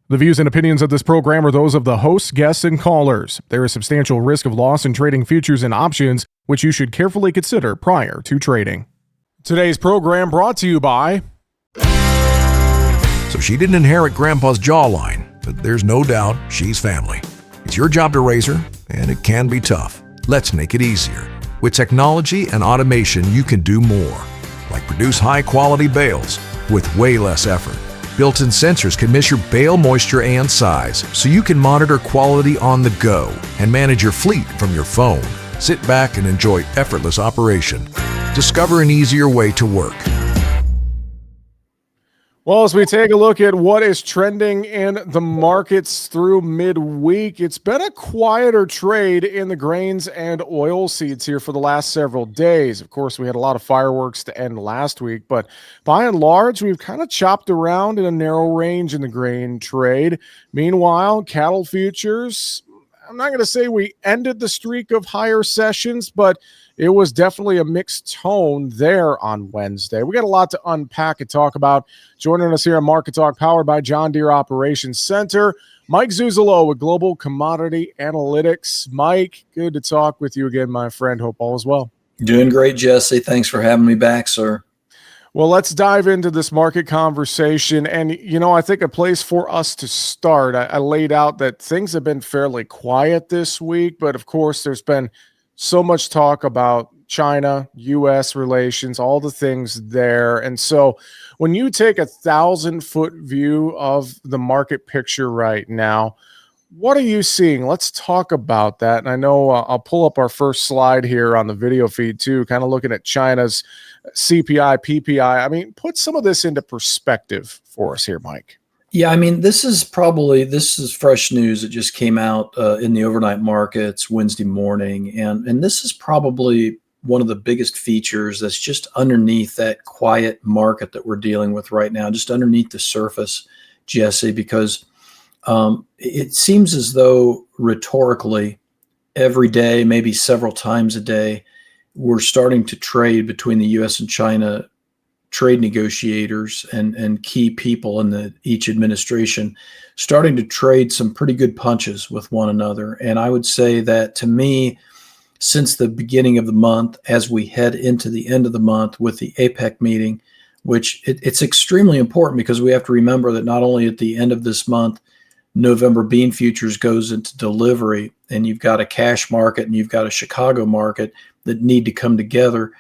The views and opinions of this program are those of the hosts, guests, and callers. There is substantial risk of loss in trading futures and options, which you should carefully consider prior to trading. Today's program brought to you by... So she didn't inherit Grandpa's jawline, but there's no doubt she's family. It's your job to raise her, and it can be tough. Let's make it easier. With technology and automation, you can do more, like produce high-quality bales with way less effort. Built-in sensors can measure bale moisture and size, so you can monitor quality on the go and manage your fleet from your phone. Sit back and enjoy effortless operation. Discover an easier way to work. Well, as we take a look at what is trending in the markets through midweek, it's been a quieter trade in the grains and oilseeds here for the last several days. Of course, we had a lot of fireworks to end last week, but by and large, we've kind of chopped around in a narrow range in the grain trade. Meanwhile, cattle futures, I'm not going to say we ended the streak of higher sessions, but it was definitely a mixed tone there on Wednesday. We got a lot to unpack and talk about. Joining us here on Market Talk, powered by John Deere Operations Center, Mike Zuzolo with Global Commodity Analytics. Mike, good to talk with you again, my friend. Hope all is well. Doing great, Jesse. Thanks for having me back, sir. Well, let's dive into this market conversation. And, I think a place for us to start, I laid out that things have been fairly quiet this week, but of course there's been so much talk about China, U.S. relations, all the things there. And so when you take 1,000-foot view of the market picture right now, what are you seeing? Let's talk about that. And I know I'll pull up our first slide here on the video feed too, kind of looking at China's CPI, PPI. I mean, put some of this into perspective for us here, Mike. Yeah, I mean, this is fresh news that just came out in the overnight markets Wednesday morning. And this is probably one of the biggest features that's just underneath that quiet market that we're dealing with right now, just underneath the surface, Jesse, because it seems as though rhetorically every day, maybe several times a day, we're starting to trade between the U.S. and China trade negotiators and key people in each administration starting to trade some pretty good punches with one another. And I would say that to me, since the beginning of the month, as we head into the end of the month with the APEC meeting, which it's extremely important because we have to remember that not only at the end of this month, November bean futures goes into delivery, and you've got a cash market and you've got a Chicago market that need to come together.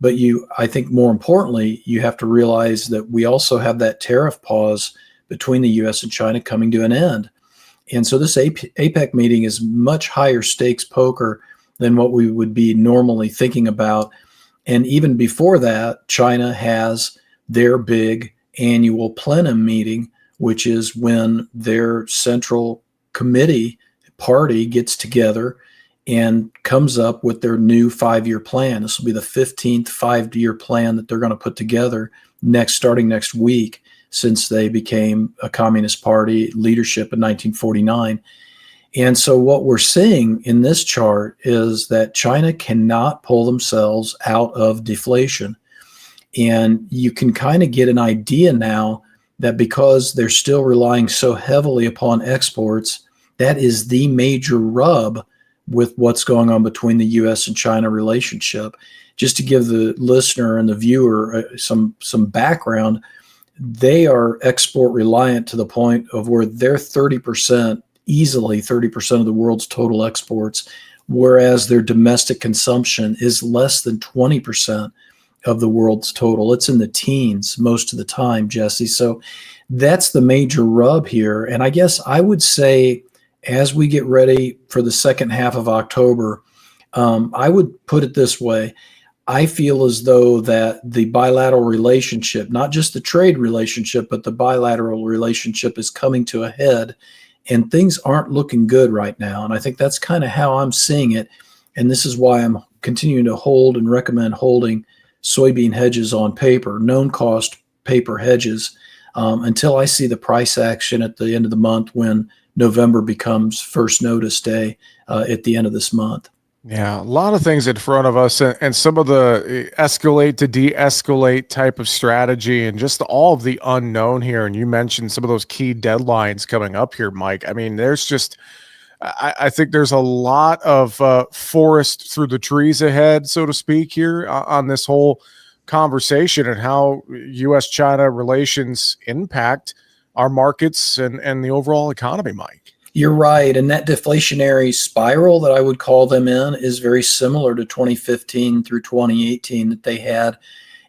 But I think more importantly, you have to realize that we also have that tariff pause between the U.S. and China coming to an end. And so this APEC meeting is much higher stakes poker than what we would be normally thinking about. And even before that, China has their big annual plenum meeting, which is when their central committee party gets together and comes up with their new 5-year plan. This will be the 15th 5-year plan that they're going to put together starting next week, since they became a communist party leadership in 1949. And so what we're seeing in this chart is that China cannot pull themselves out of deflation. And you can kind of get an idea now that because they're still relying so heavily upon exports, that is the major rub with what's going on between the U.S. and China relationship. Just to give the listener and the viewer some background, they are export reliant to the point of where they're 30%, easily 30% of the world's total exports, whereas their domestic consumption is less than 20% of the world's total. It's in the teens most of the time, Jesse. So that's the major rub here. And I guess I would say, as we get ready for the second half of October, I would put it this way. I feel as though that the bilateral relationship, not just the trade relationship, but the bilateral relationship is coming to a head, and things aren't looking good right now. And I think that's kind of how I'm seeing it. And this is why I'm continuing to hold and recommend holding soybean hedges on paper, known cost paper hedges, until I see the price action at the end of the month when November becomes first notice day at the end of this month. Yeah, a lot of things in front of us, and some of the escalate to de-escalate type of strategy, and just all of the unknown here. And you mentioned some of those key deadlines coming up here, Mike. I mean, there's just I think there's a lot of forest through the trees ahead, so to speak, here on this whole conversation and how U.S.-China relations impact our markets and the overall economy, Mike. You're right. And that deflationary spiral that I would call them in is very similar to 2015 through 2018 that they had.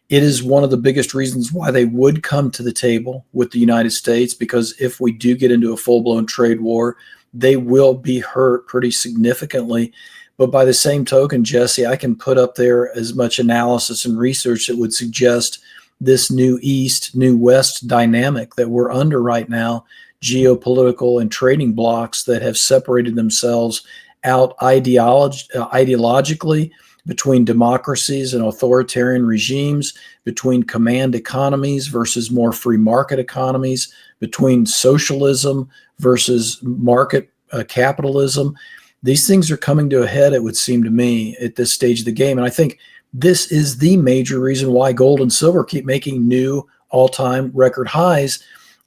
It is one of the biggest reasons why they would come to the table with the United States, because if we do get into a full-blown trade war, they will be hurt pretty significantly. But by the same token, Jesse, I can put up there as much analysis and research that would suggest this new East, new West dynamic that we're under right now, geopolitical and trading blocks that have separated themselves out ideologically between democracies and authoritarian regimes, between command economies versus more free market economies, between socialism versus market capitalism. These things are coming to a head, it would seem to me, at this stage of the game. And I think this is the major reason why gold and silver keep making new all-time record highs.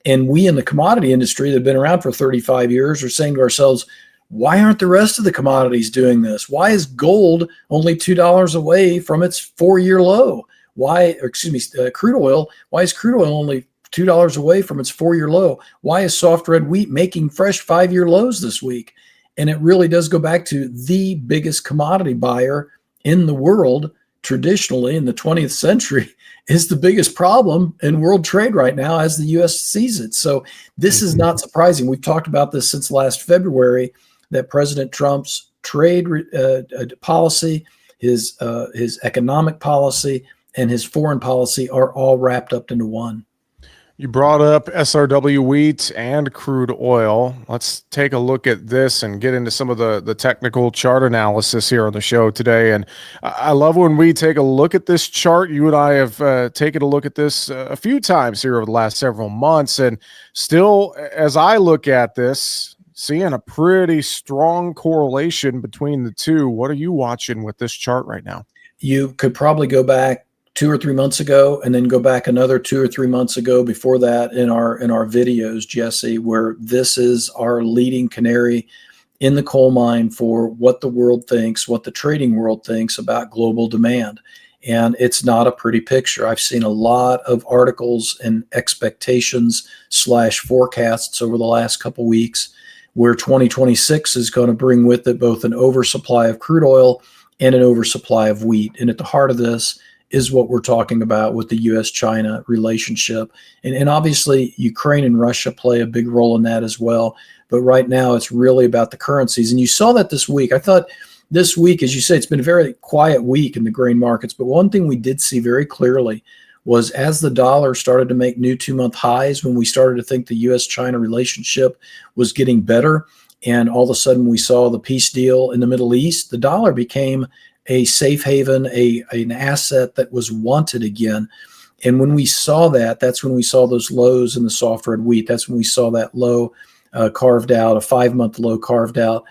And we in the commodity industry that have been around for 35 years are saying to ourselves, why aren't the rest of the commodities doing this? Why is gold only $2 away from its 4-year low? Crude oil, why is crude oil only $2 away from its 4-year low? Why is soft red wheat making fresh 5-year lows this week? And it really does go back to the biggest commodity buyer in the world traditionally in the 20th century is the biggest problem in world trade right now as the U.S. sees it. So this is not surprising. We've talked about this since last February, that President Trump's trade policy, his economic policy, and his foreign policy are all wrapped up into one. You brought up SRW wheat and crude oil. Let's take a look at this and get into some of the technical chart analysis here on the show today. And I love when we take a look at this chart. You and I have taken a look at this a few times here over the last several months. And still, as I look at this, seeing a pretty strong correlation between the two. What are you watching with this chart right now? You could probably go back 2 or 3 months ago, and then go back another 2 or 3 months ago before that in our videos, Jesse, where this is our leading canary in the coal mine for what the world thinks, what the trading world thinks about global demand. And it's not a pretty picture. I've seen a lot of articles and expectations / forecasts over the last couple weeks where 2026 is going to bring with it both an oversupply of crude oil and an oversupply of wheat. And at the heart of this is what we're talking about with the U.S.-China relationship. And obviously, Ukraine and Russia play a big role in that as well. But right now, it's really about the currencies. And you saw that this week. I thought this week, as you say, it's been a very quiet week in the grain markets. But one thing we did see very clearly was as the dollar started to make new 2-month highs, when we started to think the U.S.-China relationship was getting better, and all of a sudden we saw the peace deal in the Middle East, the dollar became a safe haven, an asset that was wanted again. And when we saw that, that's when we saw those lows in the soft red wheat. That's when we saw that low carved out, a 5-month low carved out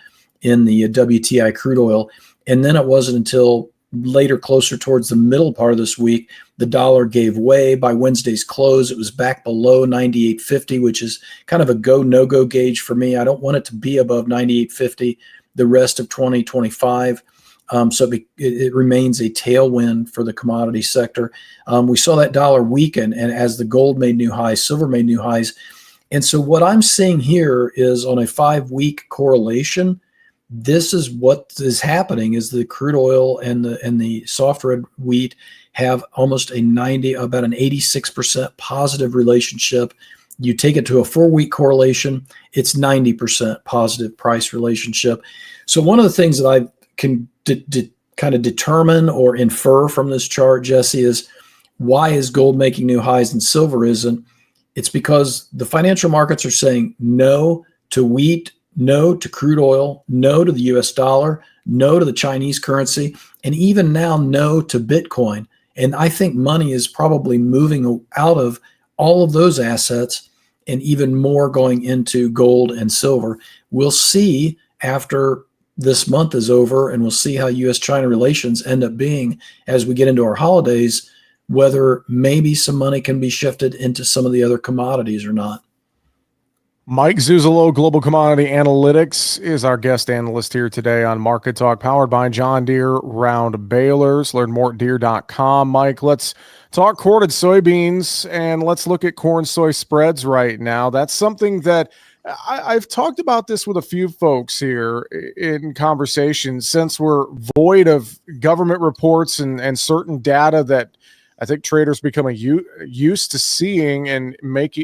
in the WTI crude oil. And then it wasn't until later, closer towards the middle part of this week, the dollar gave way. By Wednesday's close, it was back below 98.50, which is kind of a go, no-go gauge for me. I don't want it to be above 98.50 the rest of 2025. So it remains a tailwind for the commodity sector. We saw that dollar weaken, and as the gold made new highs, silver made new highs. And so what I'm seeing here is on a 5-week correlation, this is what is happening is the crude oil and the soft red wheat have almost about an 86% positive relationship. You take it to a 4-week correlation, it's 90% positive price relationship. So one of the things that I can kind of determine or infer from this chart, Jesse, is why is gold making new highs and silver isn't? It's because the financial markets are saying no to wheat, no to crude oil, no to the US dollar, no to the Chinese currency, and even now, no to Bitcoin. And I think money is probably moving out of all of those assets and even more going into gold and silver. We'll see after this month is over, and we'll see how U.S.-China relations end up being as we get into our holidays, whether maybe some money can be shifted into some of the other commodities or not. Mike Zuzolo, Global Commodity Analytics, is our guest analyst here today on Market Talk, powered by John Deere Round Balers. Learn more at Deere.com. Mike, let's talk corn and soybeans, and let's look at corn-soy spreads right now. That's something that I've talked about this with a few folks here in conversations, since we're void of government reports and certain data that I think traders become used to seeing and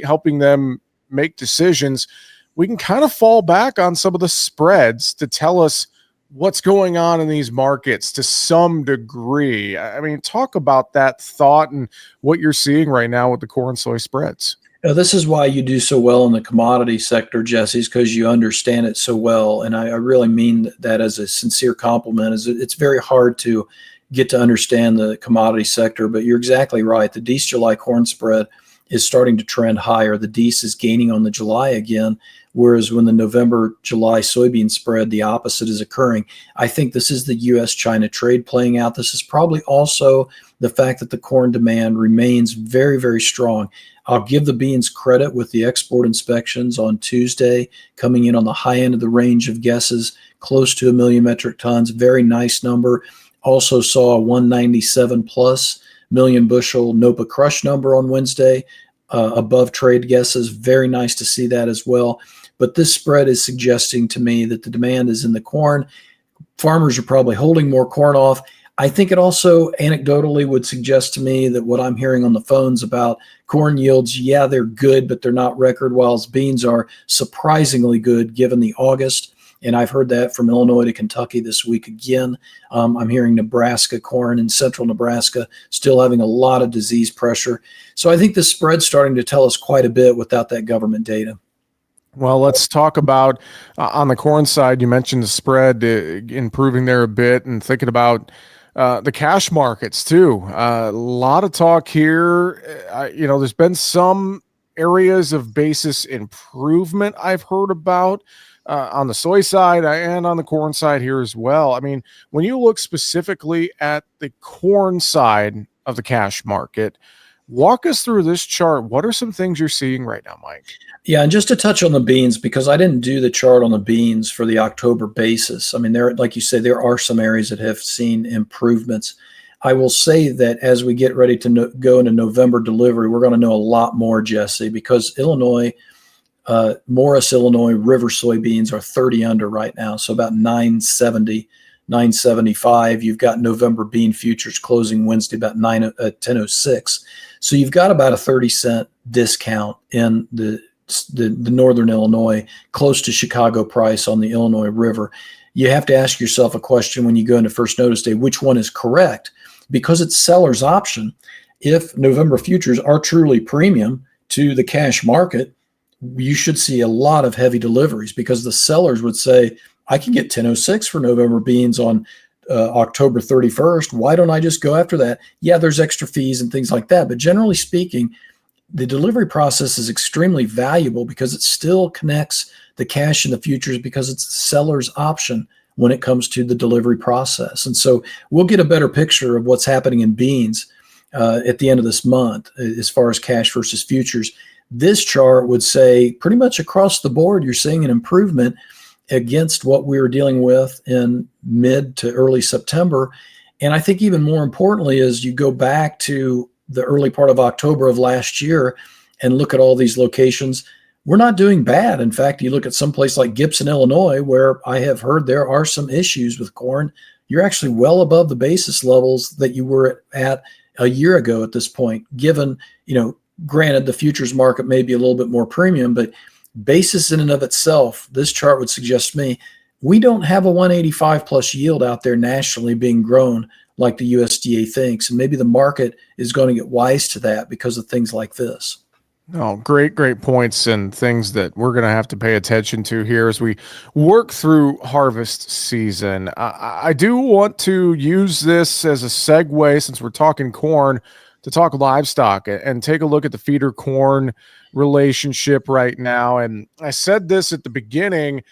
helping them make decisions. We can kind of fall back on some of the spreads to tell us what's going on in these markets to some degree. I mean, talk about that thought and what you're seeing right now with the corn soy spreads. This is why you do so well in the commodity sector, Jesse, because you understand it so well. And I really mean that as a sincere compliment. It's very hard to get to understand the commodity sector, but you're exactly right. The Dees July corn spread is starting to trend higher. The Dees is gaining on the July again, whereas when the November-July soybean spread, the opposite is occurring. I think this is the U.S.-China trade playing out. This is probably also the fact that the corn demand remains very, very strong. I'll give the beans credit with the export inspections on Tuesday, coming in on the high end of the range of guesses, close to 1 million metric tons. Very nice number. Also saw a 197 plus million bushel NOPA crush number on Wednesday, above trade guesses. Very nice to see that as well. But this spread is suggesting to me that the demand is in the corn. Farmers are probably holding more corn off. I think it also anecdotally would suggest to me that what I'm hearing on the phones about corn yields, yeah, they're good, but they're not record, whilst beans are surprisingly good given the August. And I've heard that from Illinois to Kentucky this week again. I'm hearing Nebraska corn in central Nebraska still having a lot of disease pressure. So I think the spread's starting to tell us quite a bit without that government data. Well, let's talk about on the corn side. You mentioned the spread improving there a bit, and thinking about the cash markets too. A lot of talk here. There's been some areas of basis improvement I've heard about on the soy side and on the corn side here as well. I mean, when you look specifically at the corn side of the cash market, walk us through this chart. What are some things you're seeing right now, Mike? Yeah, and just to touch on the beans, because I didn't do the chart on the beans for the October basis. I mean, like you say, there are some areas that have seen improvements. I will say that as we get ready to go into November delivery, we're going to know a lot more, Jesse, because Morris, Illinois river soybeans are 30 under right now, so about 970, 975. You've got November bean futures closing Wednesday about 1006. So you've got about a 30-cent discount in the northern Illinois, close to Chicago price on the Illinois River. You have to ask yourself a question when you go into first notice day, which one is correct? Because it's seller's option. If November futures are truly premium to the cash market, you should see a lot of heavy deliveries, because the sellers would say, I can get 1006 for November beans on October 31st. Why don't I just go after that? Yeah, there's extra fees and things like that. But generally speaking, the delivery process is extremely valuable because it still connects the cash and the futures, because it's the seller's option when it comes to the delivery process. And so we'll get a better picture of what's happening in beans at the end of this month as far as cash versus futures. This chart would say pretty much across the board, you're seeing an improvement against what we were dealing with in mid to early September. And I think even more importantly is you go back to the early part of October of last year and look at all these locations. We're not doing bad. In fact, you look at some place like Gibson, Illinois, where I have heard there are some issues with corn. You're actually well above the basis levels that you were at a year ago at this point, given, granted, the futures market may be a little bit more premium, but basis in and of itself, this chart would suggest to me, we don't have a 185 plus yield out there nationally being grown like the USDA thinks. And maybe the market is going to get wise to that because of things like this. Oh, great points, and things that we're going to have to pay attention to here as we work through harvest season. I do want to use this as a segue, since we're talking corn, to talk livestock and take a look at the feeder corn relationship right now. And I said this at the beginning,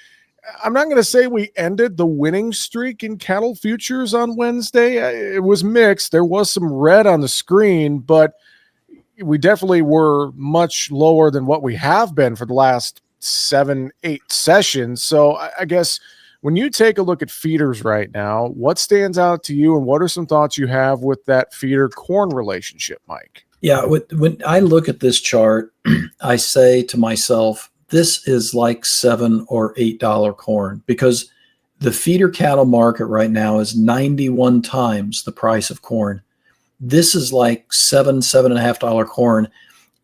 I'm not going to say we ended the winning streak in cattle futures on Wednesday. It was mixed. There was some red on the screen, but we definitely were much lower than what we have been for the last 7-8 sessions. So I guess when you take a look at feeders right now, what stands out to you and what are some thoughts you have with that feeder corn relationship, Mike? Yeah, when I look at this chart, I say to myself, this is like $7 or $8 corn, because the feeder cattle market right now is 91 times the price of corn. This is like $7.5 corn.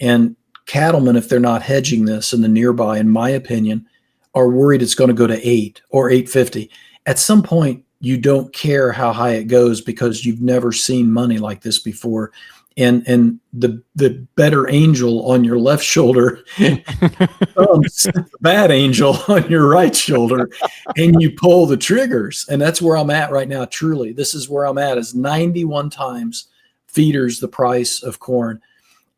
And cattlemen, if they're not hedging this in the nearby, in my opinion, are worried it's going to go to 8 or 8.50. At some point, you don't care how high it goes because you've never seen money like this before. And the better angel on your left shoulder the bad angel on your right shoulder, and you pull the triggers. And that's where I'm at right now. Truly, this is where I'm at, is 91 times feeders the price of corn,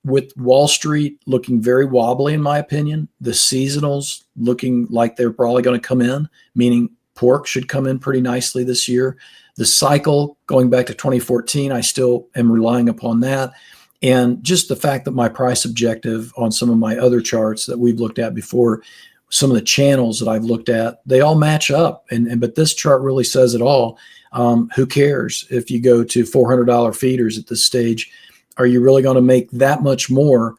with Wall Street looking very wobbly, in my opinion. The seasonals looking like they're probably going to come in, meaning pork should come in pretty nicely this year. The cycle going back to 2014, I still am relying upon that. And just the fact that my price objective on some of my other charts that we've looked at before, some of the channels that I've looked at, they all match up. But this chart really says it all. Who cares if you go to $400 feeders at this stage? Are you really going to make that much more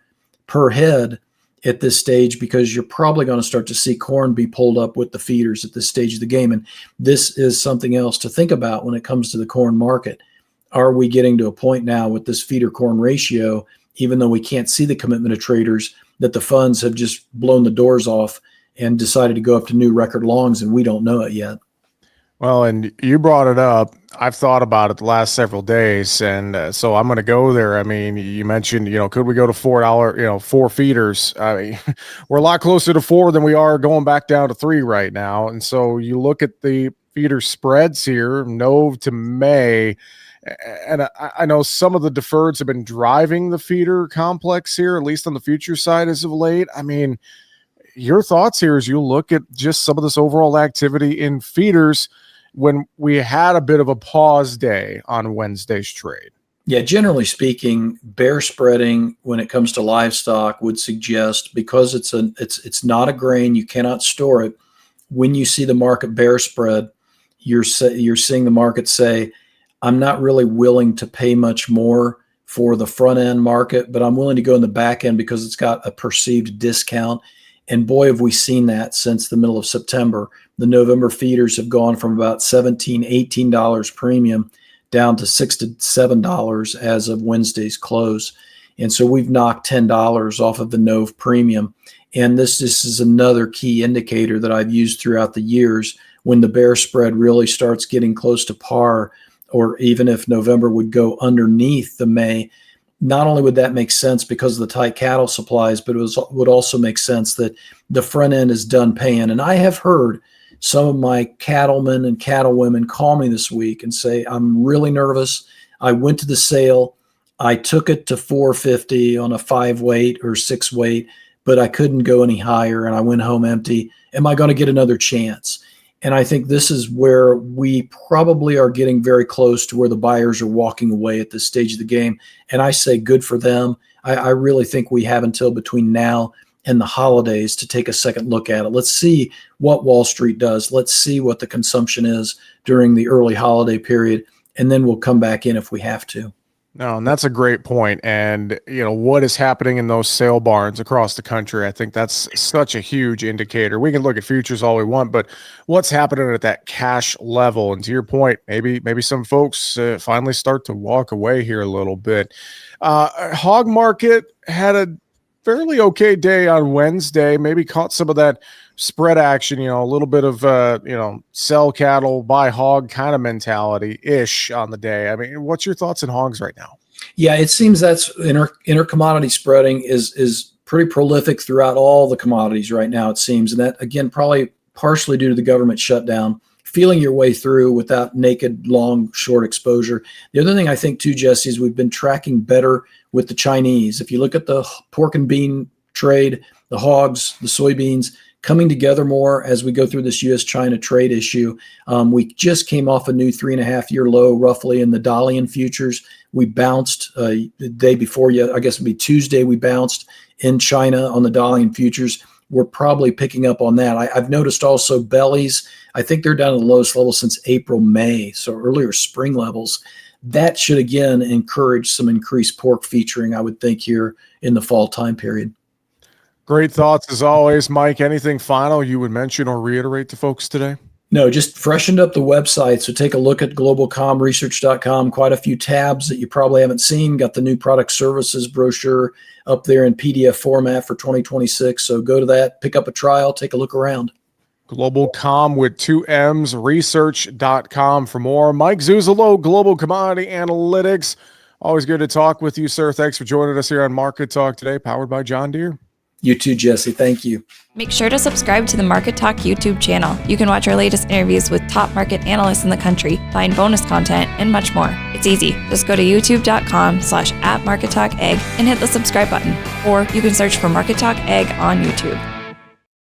per head at this stage? Because you're probably going to start to see corn be pulled up with the feeders at this stage of the game. And this is something else to think about when it comes to the corn market. Are we getting to a point now with this feeder corn ratio, even though we can't see the commitment of traders, that the funds have just blown the doors off and decided to go up to new record longs, and we don't know it yet? Well, and you brought it up. I've thought about it the last several days, and so I'm going to go there. I mean, you mentioned, could we go to $4, 4 feeders? I mean, we're a lot closer to 4 than we are going back down to 3 right now. And so you look at the feeder spreads here, Nov to May, and I know some of the deferreds have been driving the feeder complex here, at least on the future side as of late. I mean, your thoughts here as you look at just some of this overall activity in feeders when we had a bit of a pause day on Wednesday's trade? Yeah, generally speaking, bear spreading when it comes to livestock would suggest, because it's not a grain, you cannot store it. When you see the market bear spread, you're seeing the market say, I'm not really willing to pay much more for the front end market, but I'm willing to go in the back end because it's got a perceived discount. And boy, have we seen that since the middle of September. The November feeders have gone from about $17, $18 premium down to $6 to $7 as of Wednesday's close. And so we've knocked $10 off of the Nov premium. And this is another key indicator that I've used throughout the years. When the bear spread really starts getting close to par, or even if November would go underneath the May, not only would that make sense because of the tight cattle supplies, but it would also make sense that the front end is done paying. And I have heard some of my cattlemen and cattlewomen call me this week and say, I'm really nervous. I went to the sale. I took it to 450 on a 5 weight or 6 weight, but I couldn't go any higher and I went home empty. Am I going to get another chance? And I think this is where we probably are getting very close to where the buyers are walking away at this stage of the game. And I say good for them. I really think we have until between now and the holidays to take a second look at it. Let's see what Wall Street does. Let's see what the consumption is during the early holiday period, and then we'll come back in if we have to. No, and that's a great point. And, what is happening in those sale barns across the country, I think that's such a huge indicator. We can look at futures all we want, but what's happening at that cash level? And to your point, maybe some folks finally start to walk away here a little bit. Hog market had a fairly okay day on Wednesday, maybe caught some of that spread action, a little bit of, sell cattle, buy hog kind of mentality ish on the day. I mean, what's your thoughts on hogs right now? Yeah, it seems that's inter commodity spreading is pretty prolific throughout all the commodities right now, it seems. And that, again, probably partially due to the government shutdown, feeling your way through without naked, long, short exposure. The other thing I think too, Jesse, is we've been tracking better with the Chinese. If you look at the pork and bean trade, the hogs, the soybeans, coming together more as we go through this U.S.-China trade issue. We just came off a new 3.5-year low, roughly, in the Dalian futures. We bounced the day before, I guess it'd be Tuesday, we bounced in China on the Dalian futures. We're probably picking up on that. I've noticed also bellies. I think they're down to the lowest level since April, May, so earlier spring levels. That should, again, encourage some increased pork featuring, I would think, here in the fall time period. Great thoughts as always, Mike. Anything final you would mention or reiterate to folks today? No, just freshened up the website. So take a look at globalcomresearch.com. Quite a few tabs that you probably haven't seen. Got the new product services brochure up there in PDF format for 2026. So go to that, pick up a trial, take a look around. Globalcom with 2 M's, research.com for more. Mike Zuzolo, Global Commodity Analytics. Always good to talk with you, sir. Thanks for joining us here on Market Talk today, powered by John Deere. You too, Jesse. Thank you. Make sure to subscribe to the Market Talk YouTube channel. You can watch our latest interviews with top market analysts in the country, find bonus content, and much more. It's easy. Just go to youtube.com/@MarketTalkAg and hit the subscribe button. Or you can search for Market Talk Ag on YouTube.